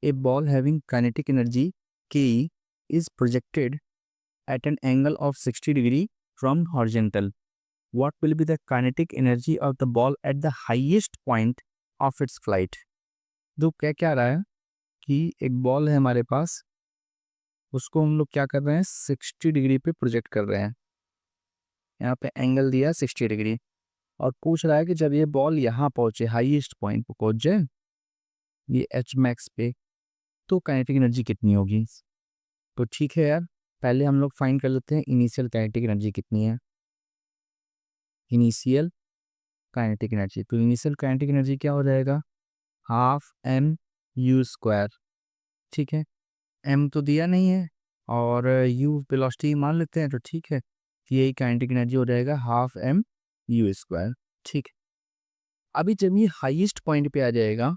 A ball having kinetic energy K is projected at an angle of 60 degree from horizontal. What will be the kinetic energy of the ball at the highest point of its flight? तो क्या रहा है कि एक ball है हमारे पास, उसको हम लोग क्या कर रहे हैं 60 डिग्री पे प्रोजेक्ट कर रहे हैं। यहाँ पे एंगल दिया 60 डिग्री और पूछ रहा है कि जब ये बॉल यहाँ पहुँचे, हाईएस्ट पॉइंट पे पहुँच जाए, ये एच मैक्स पे, तो काइनेटिक एनर्जी कितनी होगी। तो ठीक है यार, पहले हम लोग फाइंड कर लेते हैं इनिशियल काइनेटिक एनर्जी कितनी है। इनिशियल काइनेटिक एनर्जी, तो इनिशियल काइनेटिक एनर्जी क्या हो जाएगा, हाफ एम यू स्क्वायर। ठीक है, एम तो दिया नहीं है और यू वेलोसिटी मान लेते हैं, तो ठीक है, यही काइनेटिक एनर्जी हो जाएगा हाफ एम यू स्क्वायर। ठीक है, अभी जब ये हाईएस्ट पॉइंट पे आ जाएगा,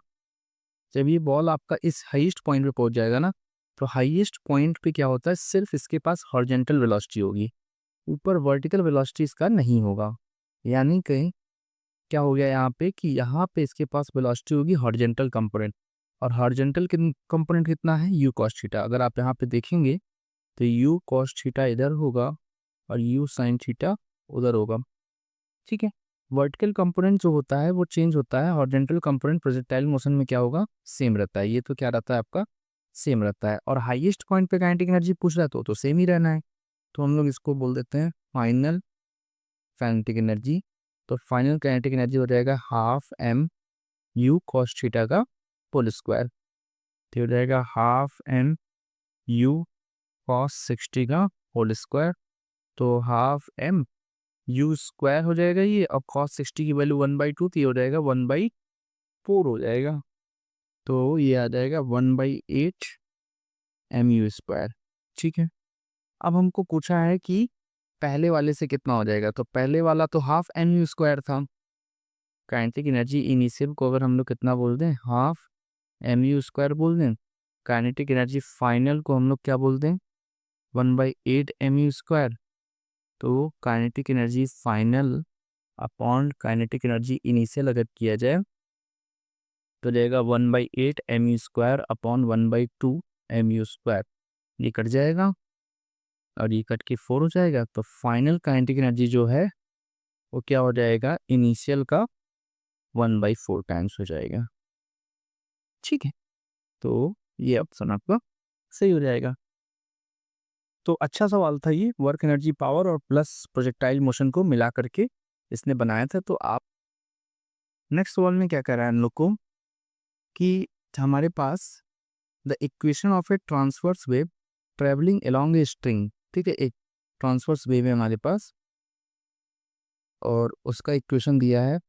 जब ये बॉल आपका इस हाईएस्ट पॉइंट पे पहुंच जाएगा ना, तो हाईएस्ट पॉइंट पे क्या होता है, सिर्फ इसके पास हॉरिजॉन्टल वेलोसिटी होगी, ऊपर वर्टिकल वेलोसिटी इसका नहीं होगा। यानी कहीं क्या हो गया यहाँ पे कि यहाँ पे इसके पास वेलोसिटी होगी हॉरिजॉन्टल कंपोनेंट, और हॉरिजॉन्टल कंपोनेंट कितना है, यू कॉस थीटा। अगर आप यहाँ पे देखेंगे तो यू कॉस थीटा इधर होगा और यू साइन थीटा उधर होगा। ठीक है, वर्टिकल कंपोनेंट जो होता है वो चेंज होता है, हॉरिजॉन्टल कंपोनेंट प्रोजेक्टाइल मोशन में क्या होगा, सेम रहता है। ये तो क्या रहता है आपका, सेम रहता है। और हाईएस्ट पॉइंट पे काइनेटिक एनर्जी पूछ रहा है तो सेम ही रहना है, तो हम लोग इसको बोल देते हैं फाइनल काइनेटिक एनर्जी। तो फाइनल काइनेटिक एनर्जी हो जाएगा half m u cos theta का होल स्क्वायर, तो हो जाएगा हाफ एम यू कॉस 60 का होल स्क्वायर। तो हाफ एम यू स्क्वायर हो जाएगा ये, और कॉस 60 की वैल्यू 1/2 थी, हो जाएगा 1/4 हो जाएगा। तो ये आ जाएगा 1/8 एम यू स्क्वायर। ठीक है, अब हमको पूछा है कि पहले वाले से कितना हो जाएगा, तो पहले वाला तो हाफ एम यू स्क्वायर था। काइनेटिक एनर्जी इनिशियल को अगर हम लोग कितना बोल दें, हाफ एम यू स्क्वायर बोल दें, काइनेटिक एनर्जी फाइनल को हम लोग क्या बोल दें, 1/8 एम यू स्क्वायर। तो kinetic energy final upon kinetic energy initial अगर किया जाए तो जाएगा 1/8 m u square upon 1/2 m u square. ये कट जाएगा और ये कट के 4 हो जाएगा, तो फाइनल काइनेटिक एनर्जी जो है वो क्या हो जाएगा, इनिशियल का 1/4 टाइम्स हो जाएगा। ठीक है, तो ये ऑप्शन आपका सही हो जाएगा। तो अच्छा सवाल था ये, वर्क एनर्जी पावर और प्लस प्रोजेक्टाइल मोशन को मिला करके इसने बनाया था। तो आप नेक्स्ट सवाल में क्या कर रहा है हम लोग को कि हमारे पास the equation of a transverse wave travelling along a string. ठीक है, एक ट्रांसवर्स वेव है हमारे पास और उसका इक्वेशन दिया है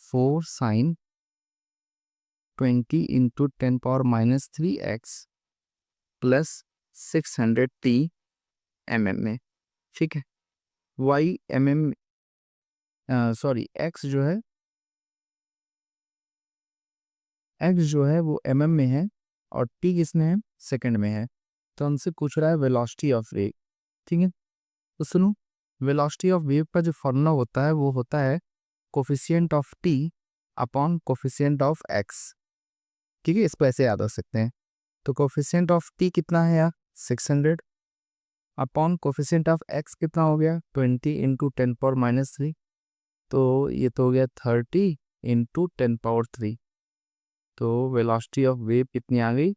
4 sin 20 into 10⁻³ plus 600t mm में। ठीक है, y mm सॉरी x जो है, x जो है वो mm में है और t किसमें है, सेकंड में है। तो हमसे पूछ रहा है वेलोसिटी ऑफ वेव। ठीक है, तो सुनो, वेलोसिटी ऑफ वेव का जो फॉर्मूला होता है वो होता है coefficient of t upon coefficient of x। ठीक है, इसको ऐसे याद रख सकते हैं। तो कोफिशिएंट ऑफ t कितना है यार, 600 अपॉन कोफिशिएंट ऑफ x कितना हो गया, 20 इंटू 10⁻³ तो ये तो हो गया 30 इंटू 10⁻³। तो वेलोसिटी ऑफ वेव कितनी आ गई,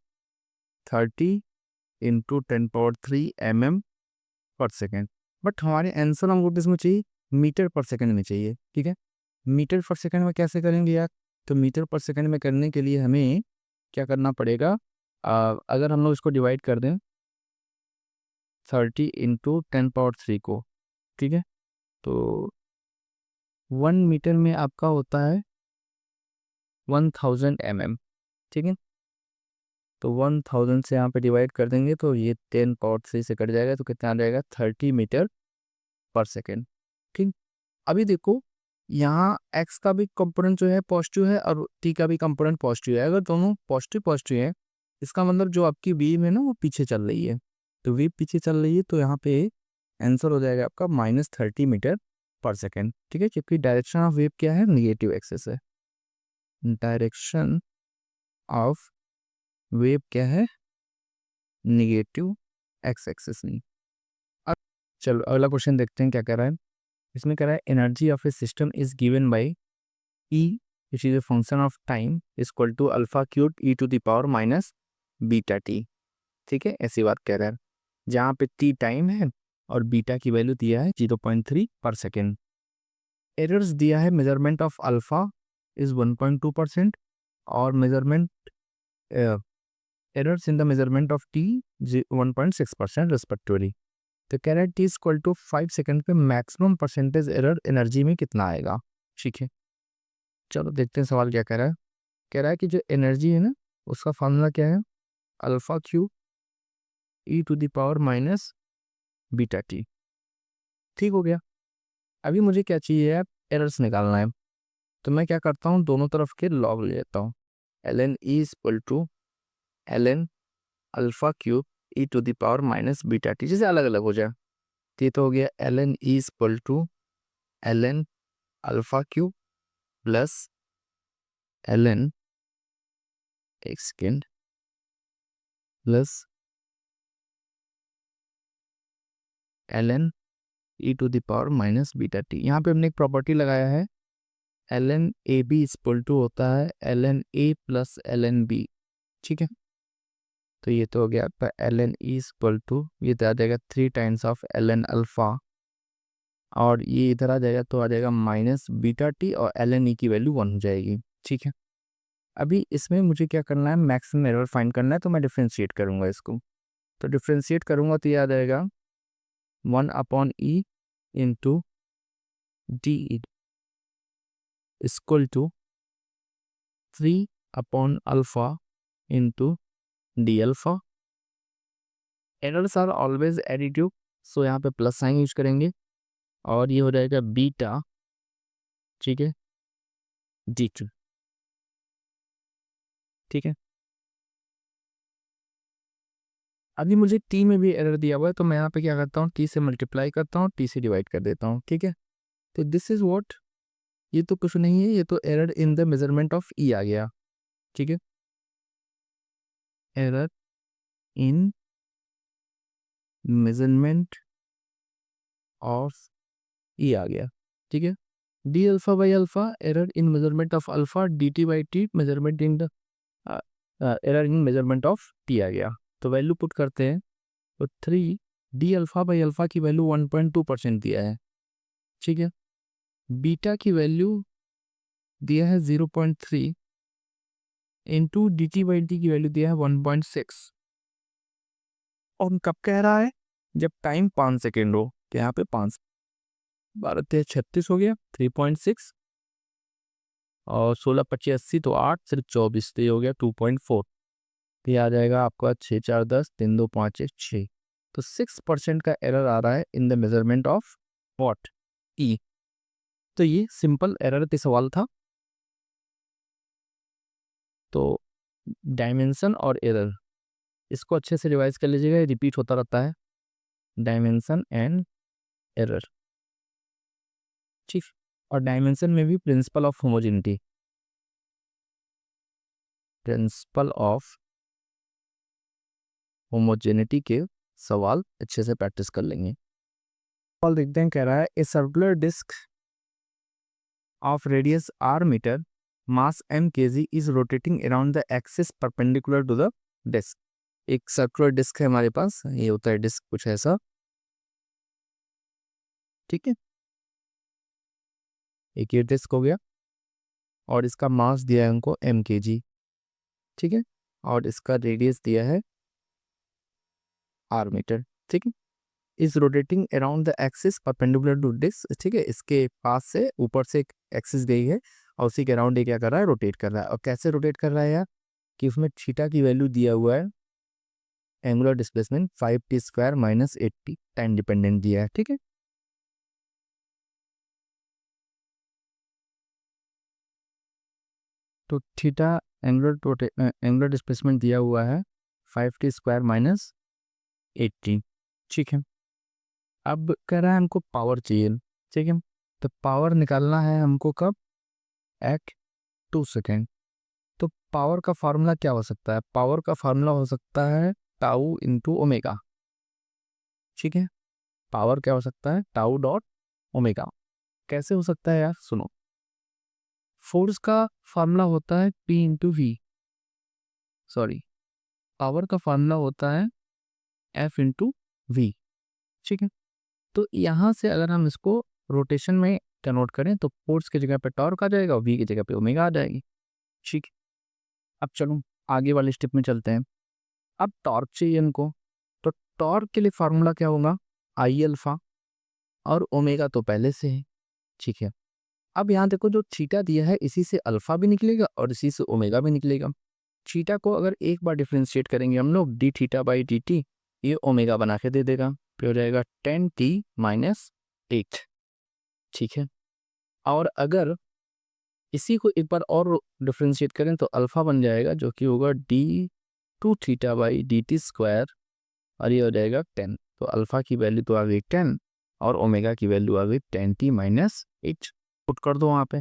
30 इंटू 10⁻³ mm पर सेकेंड। बट हमारे आंसर हमको किसमें चाहिए, मीटर पर सेकेंड में चाहिए। ठीक है, मीटर पर सेकेंड में कैसे करेंगे यार, तो मीटर पर सेकेंड में करने के लिए हमें क्या करना पड़ेगा, अगर हम लोग इसको डिवाइड कर दें 30 इंटू 10⁻³ को, ठीक है, तो 1 मीटर में आपका होता है 1000 mm। ठीक है, तो 1000 से यहाँ पे डिवाइड कर देंगे तो ये 10⁻³ से कट जाएगा, तो कितना आ जाएगा 30 मीटर पर सेकेंड। ठीक, अभी देखो यहाँ x का भी कंपोनेंट जो है पॉजिटिव है और t का भी कंपोनेंट पॉजिटिव है। अगर दोनों पॉजिटिव पॉजिटिव है, इसका मतलब जो आपकी वेव है ना वो पीछे चल रही है, तो वेव पीछे चल रही है, तो यहाँ पे आंसर हो जाएगा आपका -30 मीटर पर सेकेंड। ठीक है, जबकि डायरेक्शन ऑफ वेव क्या है, निगेटिव एक्सेस है। डायरेक्शन ऑफ वेव क्या है, निगेटिव एक्स एक्सिस में। अब चलो अगला क्वेश्चन देखते हैं क्या कह रहा है। इसमें कह रहा है energy of a system is given by e which is a function of time is equal to alpha cube e to the power minus beta t. ठीक है, ऐसी बात कह रहा है जहाँ पे टी टाइम है और बीटा की वैल्यू दिया है 0.3 पर सेकेंड। एरर्स दिया है मेजरमेंट ऑफ अल्फा इज 1.2% और measurement errors in the measurement of T 1.6% respectively. तो कह रहा है टी इक्वल टू 5 सेकेंड पे मैक्सिमम परसेंटेज एरर एनर्जी में कितना आएगा। ठीक है, चलो देखते हैं सवाल क्या कह रहा है। कह रहा है कि जो एनर्जी है ना उसका फॉर्मूला क्या है, alpha q e to the power minus beta t. ठीक हो गया। अभी मुझे क्या चाहिए यार, एरर्स निकालना है। तो मैं क्या करता हूँ, दोनों तरफ के लॉग ले लेता हूँ। L N E equal to L N alpha cube e to the power minus beta t, जैसे अलग अलग हो जाए। तो ये तो हो गया L N E equal to L N alpha cube plus L N एक second plus L N E to the power minus beta T. यहाँ पे हमने एक प्रॉपर्टी लगाया है, L N A B equal to होता है L N A plus L N B. ठीक है, तो ये तो हो गया आपका L N E equal to, ये तो आ जाएगा 3 times of L N alpha और ये इधर आ जाएगा तो आ जाएगा माइनस बीटा टी और एल एन ई की वैल्यू 1 हो जाएगी। ठीक है, अभी इसमें मुझे क्या करना है, मैक्सिमम एरर फाइंड करना है। तो मैं डिफ्रेंशिएट करूंगा इसको, तो डिफ्रेंशिएट करूंगा तो ये आ जाएगा 1/e into D equal to 3/अल्फा into D alpha. Errors are always additive, so यहाँ पे प्लस साइन यूज करेंगे और ये हो जाएगा बीटा, ठीक है, डी टू। ठीक है, अभी मुझे टी में भी एरर दिया हुआ है तो मैं यहाँ पे क्या करता हूँ, टी से मल्टीप्लाई करता हूँ, टी से डिवाइड कर देता हूँ। ठीक है, तो दिस इज व्हाट, ये तो कुछ नहीं है, ये तो error in the measurement of E आ गया। ठीक है, error in measurement of E आ गया। ठीक है, D alpha by alpha error in measurement of alpha, D T by T measurement in the error in measurement of T आ गया। तो वैल्यू पुट करते हैं तो 3 डी अल्फा बाई अल्फा की वैल्यू 1.2% दिया है। ठीक है, बीटा की वैल्यू दिया है 0.3 into D T by T की वैल्यू दिया है 1.6। और कब कह रहा है, जब टाइम 5 सेकेंड हो, तो यहाँ पे 5 12 36 हो गया 3.6 और 16 25 80 तो 8 सिर्फ 24 तो ये हो गया 2.4। तो ये आ जाएगा आपका 6 4 10 3 2 5 1 6। तो 6% का एरर आ रहा है in the measurement of what, E. तो ये सिंपल एरर का सवाल था। तो डायमेंशन और एरर, इसको अच्छे से रिवाइज कर लीजिएगा, रिपीट होता रहता है, डायमेंशन एंड एरर। ठीक, और डायमेंशन में भी principle of homogeneity, principle of homogeneity के सवाल अच्छे से प्रैक्टिस कर लेंगे। सवाल देखते हैं, कह रहा है a circular disc of radius r metre mass m kg is rotating around the axis perpendicular to the disc. एक सर्कुलर डिस्क है हमारे पास, ये होता है डिस्क कुछ ऐसा। ठीक है, एक ये डिस्क हो गया और इसका मास दिया है हमको m kg। ठीक है, और इसका रेडियस दिया है r मीटर। ठीक है, is rotating around the axis perpendicular to disc. ठीक है, इसके पास से ऊपर से एक एक्सिस गई है और उसी के अराउंड ये क्या कर रहा है, रोटेट कर रहा है। और कैसे रोटेट कर रहा है यार, कि उसमें थीटा की वैल्यू दिया हुआ है, angular displacement 5t² minus 80 time dependent दिया है। ठीक है, तो थीटा एंगुलर डिस्प्लेसमेंट दिया हुआ है 5t² माइनस 80। ठीक है, अब कह रहा है हमको पावर चाहिए। ठीक है, तो पावर निकालना है हमको कब, एट 2 सेकेंड। तो पावर का फार्मूला क्या हो सकता है? पावर का फार्मूला हो सकता है टाउ इंटू ओमेगा। ठीक है, पावर क्या हो सकता है? Tau dot omega. कैसे हो सकता है यार? सुनो, फोर्स का फार्मूला होता है p into v, sorry, power का फार्मूला होता है एफ इंटू वी। ठीक है, तो यहाँ से अगर हम इसको रोटेशन में कन्वर्ट करें तो फोर्स की जगह पे टॉर्क आ जाएगा और वी की जगह पे ओमेगा आ जाएगी। ठीक है, अब चलो आगे वाले स्टेप में चलते हैं। अब टॉर्क चाहिए इनको, तो टॉर्क के लिए फार्मूला क्या होगा? आई अल्फा, और ओमेगा तो पहले से है। ठीक है, अब यहाँ देखो जो थीटा दिया है इसी से अल्फा भी निकलेगा और इसी से ओमेगा भी निकलेगा। थीटा को अगर एक बार डिफ्रेंशिएट करेंगे हम लोग, D theta by D T, ये ओमेगा बना के दे देगा, फिर हो जाएगा 10t-8। ठीक है, और अगर इसी को एक बार और डिफ्रेंशिएट करें तो अल्फा बन जाएगा, जो कि होगा d2 theta by D T square, और ये हो जाएगा 10। तो अल्फा की वैल्यू तो आ गई 10 और ओमेगा की वैल्यू आ गई 10t-8। पुट कर दो वहाँ पे,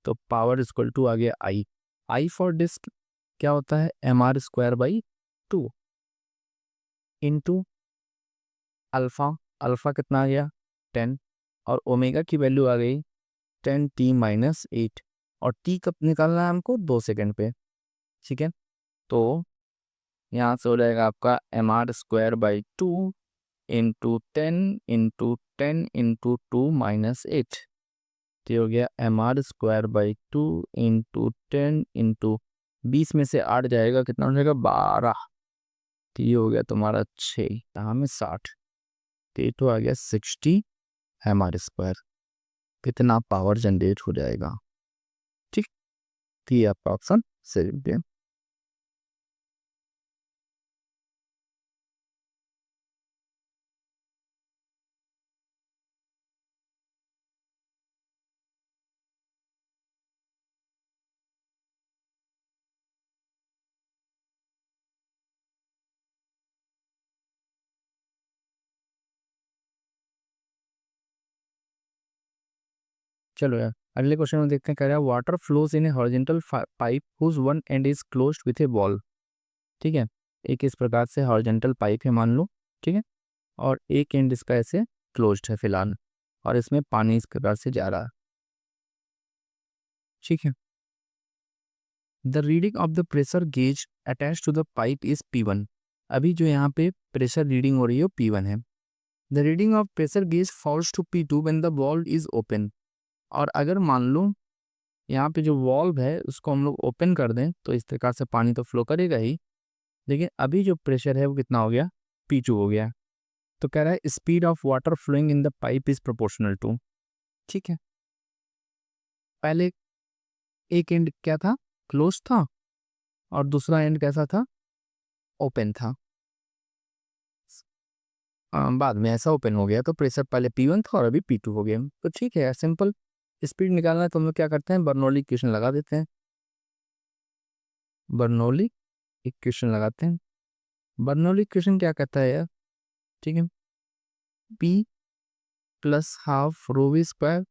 तो पावर इक्वल टू आ गया आई। आई फॉर डिस्क क्या होता है? mr² by 2 into alpha, alpha कितना आ गया? 10, और ओमेगा की वैल्यू आ गई 10t-8, और t कब निकालना है हमको? 2 सेकंड पे। ठीक है, तो यहाँ से हो जाएगा आपका mr² by 2 into 10 into 10 into 2 - 8। तो ये हो गया mr² बाई 2 इंटू 10 इंटू 20 में से 8 जाएगा, कितना हो जाएगा? 12। तो ये हो गया तुम्हारा 6, यहाँ में 60, तो ये तो आ गया 60 mr²। कितना पावर जनरेट हो जाएगा? ठीक, तो ये आपका ऑप्शन सही है। चलो यार अगले क्वेश्चन में देखते हैं। कह रहा है water flows in a horizontal pipe whose one end is closed with a ball. ठीक है, एक इस प्रकार से हॉरिजॉन्टल पाइप है मान लो, ठीक है, और एक एंड इसका ऐसे क्लोज्ड है फिलहाल, और इसमें पानी इस प्रकार से जा रहा है। ठीक है, the reading of the pressure gauge attach to the pipe is P1। अभी जो यहाँ पे प्रेशर रीडिंग हो रही है P1 है। The reading of pressure gauge falls to P2 when the valve is open. और अगर मान लो यहाँ पे जो वॉल्व है उसको हम लोग ओपन कर दें तो इस प्रकार से पानी तो फ्लो करेगा ही, लेकिन अभी जो प्रेशर है वो कितना हो गया? P2 हो गया। तो कह रहा है speed of water flowing in the pipe is proportional to. ठीक है, पहले एक एंड क्या था? क्लोज था, और दूसरा एंड कैसा था? ओपन था। बाद में ऐसा ओपन हो गया तो प्रेशर पहले P1 था और अभी P2 हो गया। तो ठीक है यार, सिंपल। स्पीड निकालना है तो हम लोग क्या करते हैं? बर्नौली इक्वेशन लगा देते हैं। बर्नौली इक्वेशन लगाते हैं। बर्नौली इक्वेशन क्या कहता है यार? ठीक है, P plus half rho v square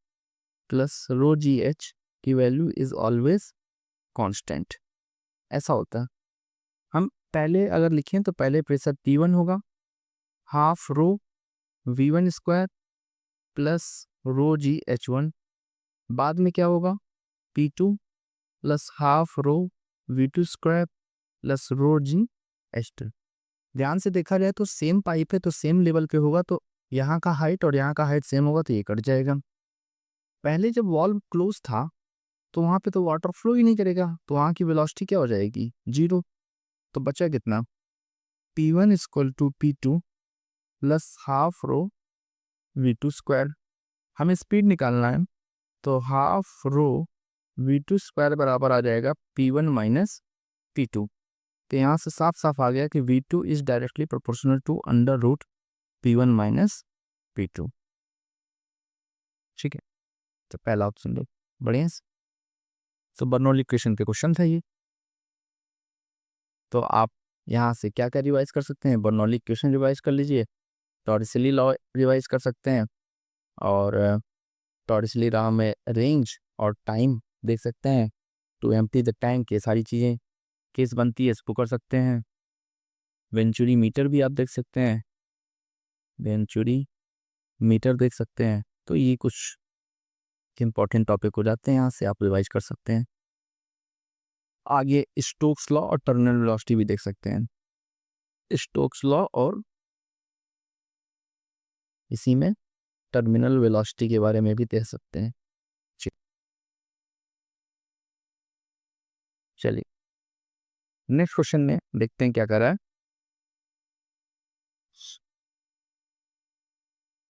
plus rho g h की वैल्यू इज ऑलवेज कांस्टेंट। ऐसा होता है। हम पहले अगर लिखें तो पहले प्रेशर P1 होगा, half rho V1 square plus rho G H1। बाद में क्या होगा? P2 plus half rho V2 square plus rho G H2। ध्यान से देखा जाए तो सेम पाइप है तो सेम लेवल पे होगा, तो यहाँ का हाइट और यहाँ का हाइट सेम होगा, तो ये कट जाएगा। पहले जब वॉल्व क्लोज था तो वहाँ पे तो वाटर फ्लो ही नहीं करेगा, तो वहाँ की वेलोसिटी क्या हो जाएगी? 0। तो बचा कितना? P1 equal to P2 plus half rho V2 square. हमें स्पीड निकालना है, तो हाफ रो V2 स्क्वायर बराबर आ जाएगा P1 माइनस P2। तो यहाँ से साफ साफ आ गया कि V2 is directly proportional to under root P1 minus P2। ठीक है, तो पहला ऑप्शन लो, बढ़िया। तो बर्नौली इक्वेशन पे क्वेश्चन था ये। तो आप यहाँ से क्या क्या रिवाइज कर सकते हैं? बर्नौली इक्वेशन रिवाइज कर लीजिए, टॉरिसली लॉ रिवाइज कर सकते हैं, और टॉरिसली लॉ में रेंज और टाइम देख सकते हैं, टू एम्प्टी द टैंक, ये सारी चीज़ें केस बनती है, इसको कर सकते हैं। वेंचुरी मीटर भी आप देख सकते हैं, वेंचुरी मीटर देख सकते हैं। तो ये कुछ इंपॉर्टेंट टॉपिक हो जाते हैं, यहाँ से आप रिवाइज कर सकते हैं। आगे स्टोक्स लॉ और टर्मिनल वेलोसिटी भी देख सकते हैं, स्टोक्स लॉ और इसी में टर्मिनल वेलोसिटी के बारे में भी देख सकते हैं। चलिए नेक्स्ट क्वेश्चन में देखते हैं क्या कर रहा है।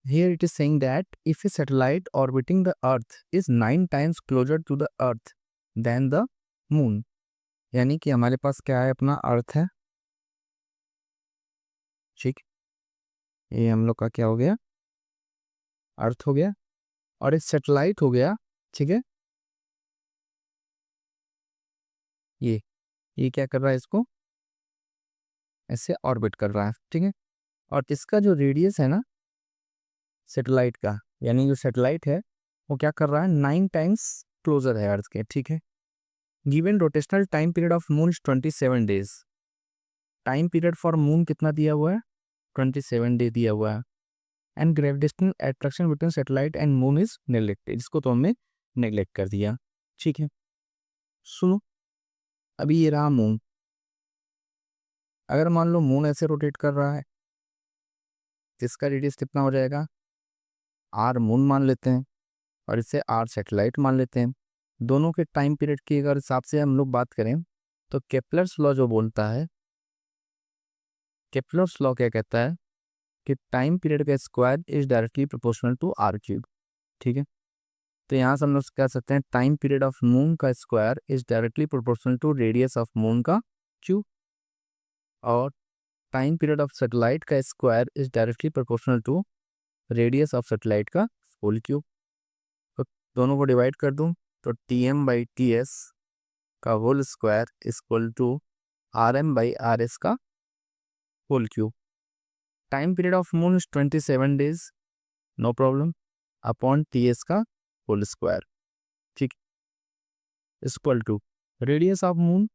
Here it is saying that if a satellite orbiting the Earth is 9 times closer to the Earth than the Moon, यानी कि हमारे पास क्या है, अपना अर्थ है, ठीक, ये हम लोग का क्या हो गया, अर्थ हो गया, और एक सैटेलाइट हो गया, ठीक है। ये क्या कर रहा है, इसको ऐसे ऑर्बिट कर रहा है, ठीक है। और इसका जो रेडियस है ना सैटेलाइट का, यानी जो सैटेलाइट है वो क्या कर रहा है, 9 टाइम्स क्लोजर है अर्थ के, ठीक है। Given rotational time period of moon is 27 days, time period for moon कितना दिया हुआ है, 27 डे दिया हुआ है। And gravitational attraction between satellite and moon is neglected, इसको तो हमने नेग्लेक्ट कर दिया, ठीक है। सुनो, अभी ये रहा मून, अगर मान लो मून ऐसे रोटेट कर रहा है तो इसका रेडियस कितना हो जाएगा, आर मून मान लेते हैं और इसे आर सैटेलाइट मान लेते हैं। दोनों के टाइम पीरियड की अगर हिसाब से हम लोग बात करें तो केपलर्स लॉ जो बोलता है, केपलर्स लॉ क्या कहता है कि टाइम पीरियड का square is directly proportional to r cube, ठीक है। तो यहाँ से हम लोग कह सकते हैं टाइम पीरियड ऑफ मून का square is directly proportional to radius of moon का क्यूब, और टाइम पीरियड ऑफ सैटेलाइट का square is directly proportional to radius of satellite का होल क्यूब। तो दोनों को डिवाइड कर दूं तो Tm/Ts का whole square equal to Rm/Rs का whole cube. Time period of moon is 27 days, no problem, upon Ts का होल स्क्वायर, ठीक, equal to radius of moon,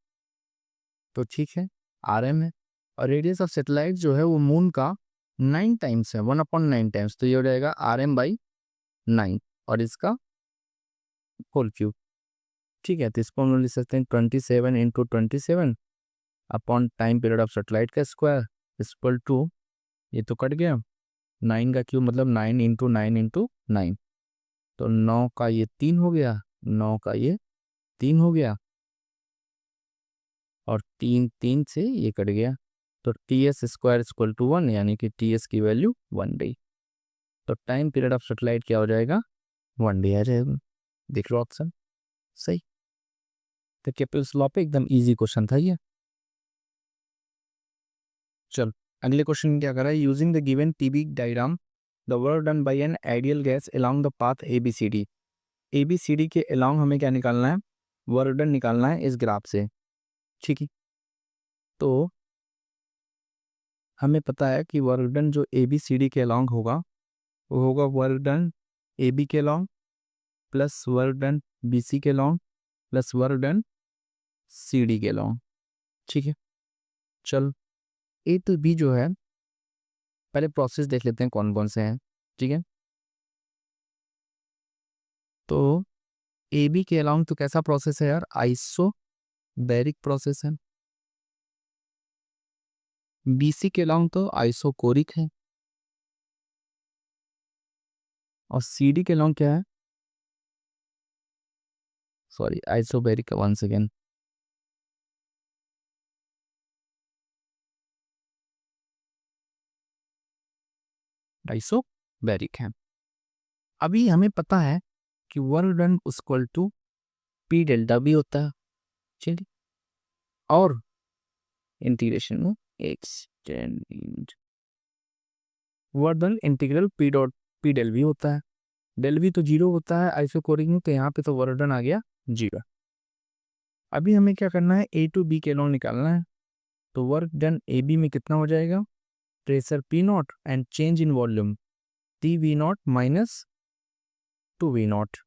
तो ठीक है Rm है, और रेडियस ऑफ सैटेलाइट जो है वो मून का 9 टाइम्स है, 1/9 टाइम्स, तो ये हो जाएगा Rm/9 और इसका होल क्यूब, ठीक है। तो इसको हम लोग लिख सकते हैं 27 into 27 upon time period of satellite का स्क्वायर इक्वल टू, ये तो कट गया, 9 का क्यूब मतलब 9 इंटू 9 इंटू 9, तो 9 का ये 3 हो गया, 9 का ये 3 हो गया, और 3 से ये कट गया, तो Ts स्क्वायर इक्वल टू 1, यानी कि Ts की वैल्यू 1 डे। तो टाइम पीरियड ऑफ सैटेलाइट क्या हो जाएगा, 1 डे आ जाएगा, देख लो ऑप्शन सही। तो केपलर्स लॉ पे एकदम इजी क्वेश्चन था ये। चल अगले क्वेश्चन में क्या कर रहा है, using the given TB diagram the work done by an ideal gas along the path ABCD, ABCD के अलोंग हमें क्या निकालना है, वर्क डन निकालना है इस ग्राफ से, ठीक है। तो हमें पता है कि वर्क डन जो ABCD के अलोंग होगा वो होगा वर्क डन AB के along plus work done BC के along plus work done CD के अलोंग, ठीक है। चल A to B जो है, पहले प्रोसेस देख लेते हैं कौन कौन से हैं, ठीक है। तो AB के अलाउंग तो कैसा प्रोसेस है यार, आइसोबैरिक प्रोसेस है। BC के अलाउंग तो आइसोकोरिक है, और CD के अलाउंग क्या है, सॉरी आइसोबैरिक है, वंस अगेन आइसोबैरिक है। अभी हमें पता है कि work done equal to P delta भी होता है, चलिए, और इंटीग्रेशन में extend work done integral P del भी होता है, डेल भी तो 0 होता है आइसोकोरिक में, तो यहाँ पे तो वर्क डन आ गया 0। अभी हमें क्या करना है, A to B के अलाउंग निकालना है, तो वर्क डन AB में कितना हो जाएगा, pressure P0 and change in volume TV0 minus 2V0,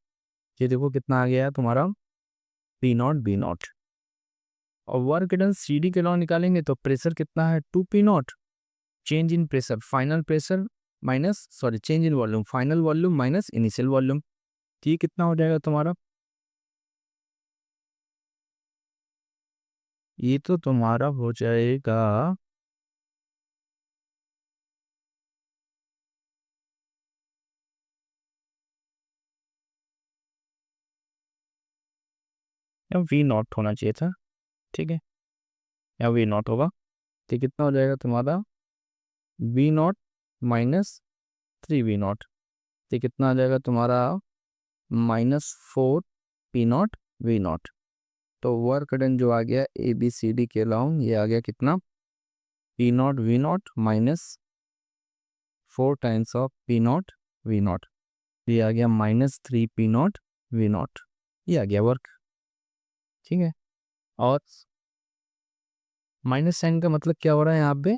ये देखो कितना आ गया तुम्हारा पी नॉट बी नॉट। और वर्क डन सी डी के लॉ निकालेंगे तो प्रेशर कितना है 2 P not, change in pressure final pressure minus sorry change in volume final volume minus initial volume. तो ये कितना हो जाएगा तुम्हारा, ये तो तुम्हारा हो जाएगा या वी नॉट होना चाहिए था, ठीक है, या वी नॉट होगा। तो कितना हो जाएगा तुम्हारा v naught minus 3 v naught. तो कितना आ जाएगा तुम्हारा -4 पी नॉट वी नॉट। तो वर्क डन जो आ गया ए बी सी डी के अलाउंग ये आ गया कितना p naught v naught minus 4 times of p naught v naught. ये आ गया -3 पी नॉट वी नॉट, ये आ गया वर्क, ठीक है। और माइनस साइन का मतलब क्या हो रहा है, यहाँ पे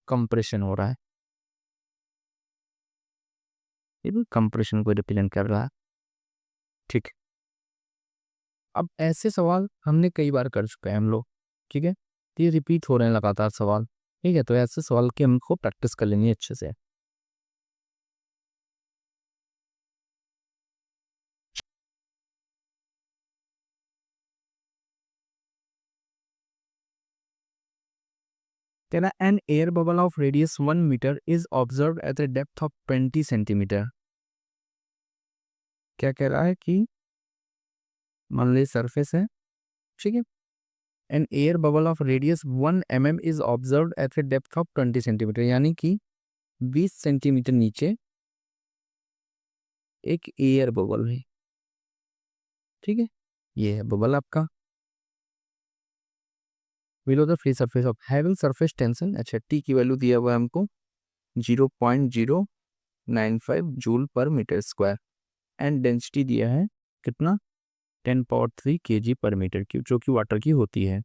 कंप्रेशन हो रहा है, ये भी कंप्रेशन को रिप्रेजेंट कर रहा है, ठीक। अब ऐसे सवाल हमने कई बार कर चुके हैं हम लोग, ठीक है, तो ये रिपीट हो रहे हैं लगातार सवाल, ठीक है। तो ऐसे सवाल की हमको प्रैक्टिस कर लेनी है अच्छे से। तेरा an air bubble of radius 1 metre is observe at the depth of 20 centimetre. क्या कह रहा है कि मान ली सरफेस है, ठीक है, an air bubble of radius 1 mm is observe at the depth of 20 centimetre, यानी कि 20 सेंटीमीटर नीचे एक एयर बबल है, ठीक है, ये है बबल आपका। Below the free surface of having surface tension, अच्छा टी की वैल्यू दिया हुआ है हमको 0.095 जूल पर मीटर स्क्वायर एंड डेंसिटी दिया है कितना 10 पावर 3 kg पर मीटर क्यूब, जो कि वाटर की होती है।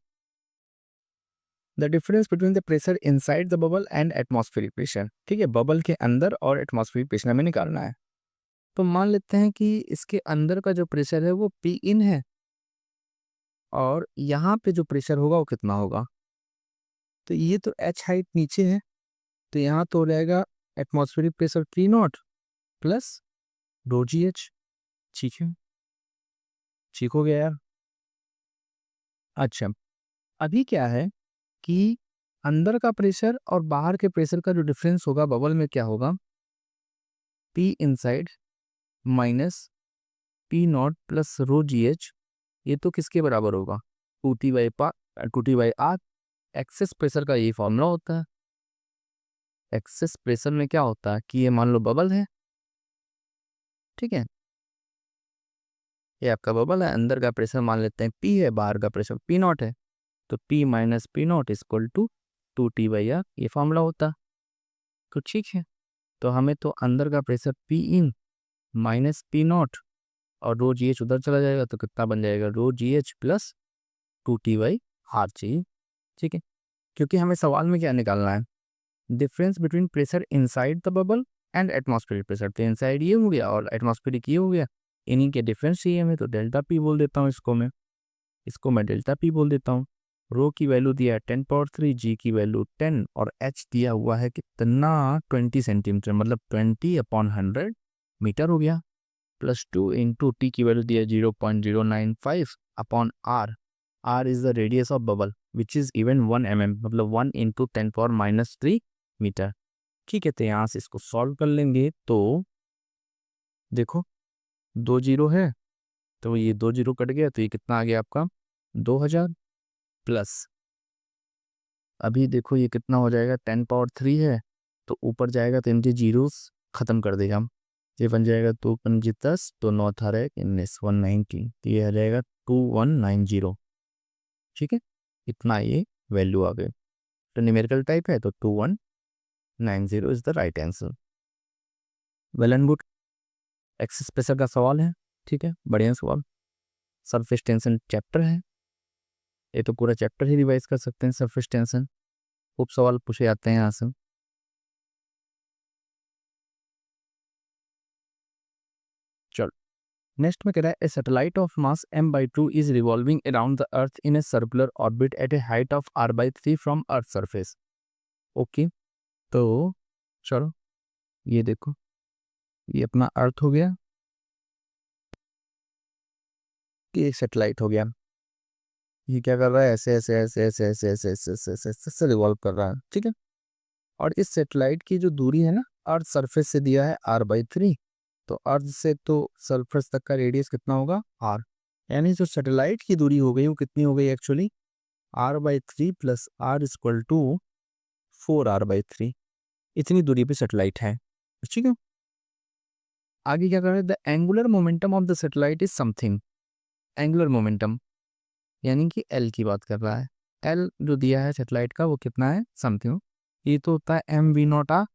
The difference between the pressure inside the bubble and atmospheric pressure, ठीक है, बबल के अंदर और एटमॉस्फेरिक प्रेशर हमें निकालना है। तो मान लेते हैं कि इसके अंदर का जो प्रेशर है वो पी इन है, और यहाँ पे जो प्रेशर होगा वो कितना होगा, तो ये तो एच हाइट नीचे है, तो यहाँ तो हो जाएगा atmospheric pressure P not plus rho g H, ठीक है, ठीक हो गया यार। अच्छा, अभी क्या है कि अंदर का प्रेशर और बाहर के प्रेशर का जो डिफरेंस होगा बबल में क्या होगा, P inside minus p not plus rho g H, ये तो किसके बराबर होगा 2T/R। एक्सेस प्रेशर का ये फॉर्मूला होता है। एक्सेस प्रेशर में क्या होता है कि ये मान लो बबल है, ठीक है, ये आपका बबल है, अंदर का प्रेशर मान लेते हैं पी है, बाहर का प्रेशर पी नॉट है, तो p minus p naught equal to 2T/R, ये फॉर्मूला होता है। तो ठीक है, तो हमें तो अंदर का pressure P in minus p not और रो जी एच उधर चला जाएगा, तो कितना बन जाएगा रो जी एच प्लस 2T/R चाहिए, ठीक है। क्योंकि हमें सवाल में क्या निकालना है, difference between pressure inside the bubble and atmospheric pressure, तो इनसाइड ये हो गया और एटमॉस्फेरिक ये हो गया, इन्हीं के डिफरेंस चाहिए हमें, तो डेल्टा पी बोल देता हूँ इसको मैं डेल्टा पी बोल देता हूँ। रो की वैल्यू दिया है 10 पावर 3, जी की वैल्यू 10 और एच दिया हुआ है कितना 20 सेंटीमीटर, मतलब 20/100 मीटर हो गया, प्लस 2 इंटू टी की वैल्यू दिया 0.095 upon R is the radius of bubble which is even 1 mm, मतलब 1 इंटू 10 पावर -3 मीटर, ठीक है। तो यहाँ से इसको सॉल्व कर लेंगे तो देखो 2 जीरो है, तो ये 2 जीरो कट गया, तो ये कितना आ गया आपका 2000 प्लस, अभी देखो ये कितना हो जाएगा 10 पावर 3 है, तो ऊपर जाएगा तो इनके जीरोस खत्म कर देगा हम, ये बन जाएगा 2 × 10, तो 9 × 8 = 19 190, तो ये आ जाएगा 2190, ठीक है, इतना ये वैल्यू आ गई। तो न्यूमेरिकल टाइप है तो 2190 is the right answer. Well and good, axis pressure का सवाल है, ठीक है, बढ़िया सवाल। सरफेस टेंशन चैप्टर है, ये तो पूरा चैप्टर ही रिवाइज कर सकते हैं, सरफेस टेंशन खूब सवाल पूछे जाते हैं यहाँ से। चलो। नेक्स्ट में कह रहा है a satellite of mass m/2 is revolving around the earth in a circular orbit at a height of r/3 from earth surface. Okay, तो चलो ये देखो, ये अपना अर्थ हो गया, ये सैटेलाइट हो गया। ये क्या कर रहा है, ऐसे ऐसे ऐसे ऐसे ऐसे ऐसे ऐसे ऐसे ऐसे ऐसे ऐसे रिवॉल्व कर रहा है, ठीक है। और इस सैटेलाइट की जो दूरी है ना, अर्थ सरफेस से दिया है r/3, तो अर्थ से तो सरफेस तक का रेडियस कितना होगा, r। यानी जो सैटेलाइट की दूरी हो गई वो कितनी हो गई actually, r/3 plus r equal to 4r/3। इतनी दूरी पे सैटेलाइट है, ठीक है। आगे क्या कर रहे हैं, the angular momentum of the satellite is something. Angular momentum यानी कि एल की बात कर रहा है। एल जो दिया है सैटेलाइट का वो कितना है, समथिंग। ये तो होता है mv0r।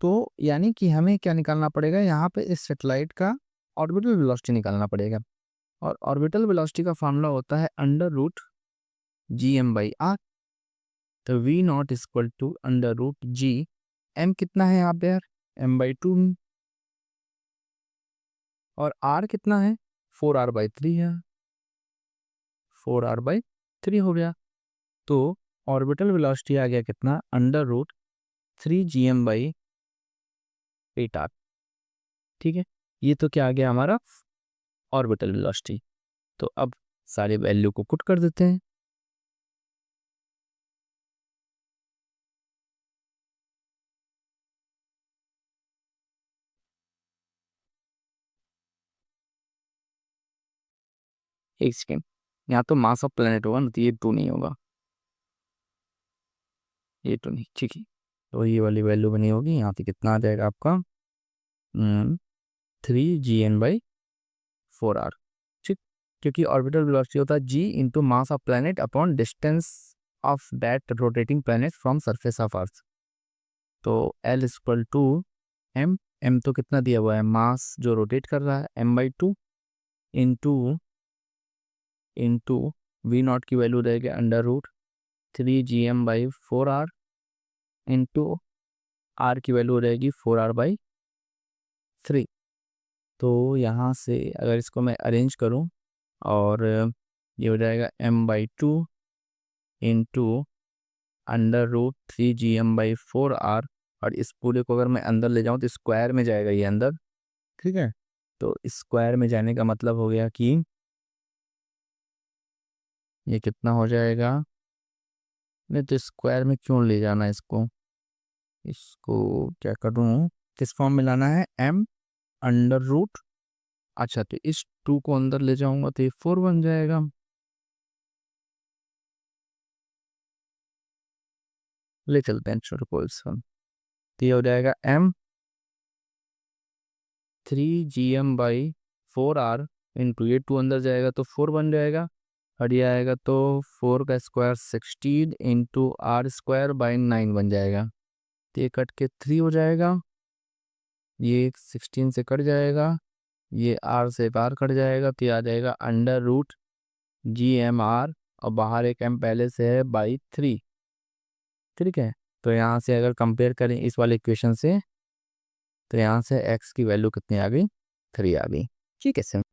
तो यानी कि हमें क्या निकालना पड़ेगा यहाँ पे, इस सैटेलाइट का ऑर्बिटल वेलोसिटी निकालना पड़ेगा। और ऑर्बिटल वेलोसिटी का फॉर्मूला होता है √gm/r। तो v0 equal to √g। m कितना है यहाँ पे यार, m/2, और r कितना है, 4r/3 है, 4r/3 हो गया। तो ऑर्बिटल वेलोसिटी आ गया कितना, √3gm/8r। ठीक है, ये तो क्या आ गया हमारा ऑर्बिटल वेलोसिटी। तो अब सारे वैल्यू को पुट कर देते हैं। एक सेकेंड, यहाँ तो मास ऑफ प्लेनेट होगा ना, तो ये 2 नहीं होगा, ये तो नहीं, ठीक है। तो ये वाली वैल्यू बनी होगी, यहाँ पे कितना आ जाएगा आपका 3gn/4r, ठीक। क्योंकि ऑर्बिटल वेलोसिटी होता है g into mass of planet upon distance of that rotating planet from surface of earth. तो L equal to m, m तो कितना दिया हुआ है, मास जो रोटेट कर रहा है m/2 इंटू v0 की वैल्यू रहेगी √3gm/4r इंटू r की वैल्यू रहेगी 4r/3। तो यहाँ से अगर इसको मैं अरेंज करूँ, और ये हो जाएगा m/2 इंटू √3gm/4r, और इस पूरे को अगर मैं अंदर ले जाऊँ तो स्क्वायर में जाएगा ये अंदर, ठीक है। तो स्क्वायर में जाने का मतलब हो गया कि ये कितना हो जाएगा, नहीं तो स्क्वायर में क्यों ले जाना है इसको, इसको क्या करूँ, किस फॉर्म में लाना है, m√। अच्छा, तो इस 2 को अंदर ले जाऊंगा तो ये 4 बन जाएगा। ले चलते हैं छोटे को इस फॉर्म, तो ये हो जाएगा m3gm/4r इंटू ये 2 अंदर जाएगा तो 4 बन जाएगा, और ये आएगा तो 4 का स्क्वायर 16 इंटू r²/9 बन जाएगा। तो ये कट के 3 हो जाएगा, ये 16 से कट जाएगा, ये r से बाहर कट जाएगा, तो ये आ जाएगा √gmr, और बाहर एक m पहले से है /3, ठीक है। तो यहाँ से अगर कंपेयर करें इस वाले इक्वेशन से, तो यहाँ से x की वैल्यू कितनी आ गई, 3 आ गई, ठीक है सर।